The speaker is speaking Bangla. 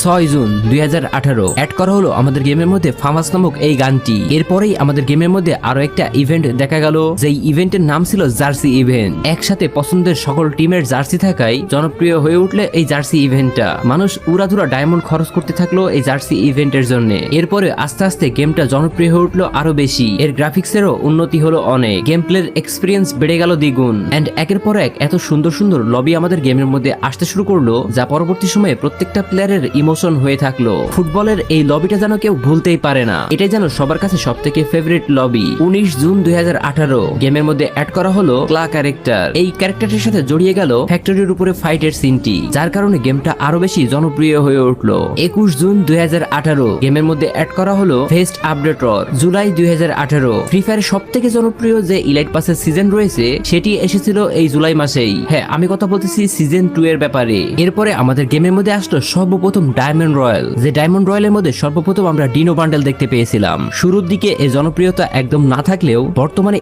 6 জুন 2018 অ্যাড করা হলো আমাদের গেমের মধ্যে ফামাস নামক এই গানটি। এরপরেই আমাদের গেমের মধ্যে আরো একটা ইভেন্ট দেখা গেল, যেই ইভেন্টের নাম ছিল জার্সি ইভেন্ট। একসাথে পছন্দের সকল টিমের জার্সি থাকায় জনপ্রিয় হয়ে উঠলে এই জার্সি ইভেন্টটা। মানুষ উড়াধুরা ডায়মন্ড খরচ করতে থাকলো এই জার্সি ইভেন্টের জন্য। এরপরে আস্তে আস্তে গেমটা জনপ্রিয় হয়ে উঠলো আরো বেশি। এর গ্রাফিক্সেরও উন্নতি হলো অনেক, গেম প্লের এক্সপিরিয়েন্স বেড়ে গেল দ্বিগুণ। এন্ড একের পর এক এত সুন্দর সুন্দর লবি আমাদের গেমের মধ্যে আসতে শুরু করলো, যা পরবর্তী সময়ে প্রত্যেকটা প্লেয়ারের ইমোশন হয়ে থাকলো। ফুটবলের এই লবিটা যেন কেউ ভুলতেই পারে না, এটাই যেন সবার কাছে সব থেকে ফেভারিট লবি। 19 জুন 2018 গেমের মধ্যে অ্যাড করা হলো ক্লা ক্যারেক্টার। এই ক্যারেক্টারটির সাথে জড়িয়ে গেল ফ্যাক্টরির উপরে ফাইটের সিনটি, যার কারণে গেমটা আরো বেশি জনপ্রিয় হয়ে উঠলো। 21 জুন 2018 গেমের মধ্যে অ্যাড করা হলো ফেস্ট আপডেটর। জুলাই 2018 ফ্রি ফায়ারের সব থেকে জনপ্রিয় যে ইলাইট পাসের সিজন রয়েছে সেটি এসেছিল এই জুলাই মাসেই। হ্যাঁ, আমি কথা বলতেছি সিজন 2 এর ব্যাপারে। এরপরে আমাদের গেমের মধ্যে আসলো সর্বপ্রথম ডায়মন্ড রয়্যাল, যে ডায়মন্ড রয়্যালের মধ্যে সর্বপ্রথম আমরা ডিনো বান্ডেল দেখতে পেয়েছিলাম। শুরুর দিকে এই জনপ্রিয়তা একদম না থাকলেও বর্তমানে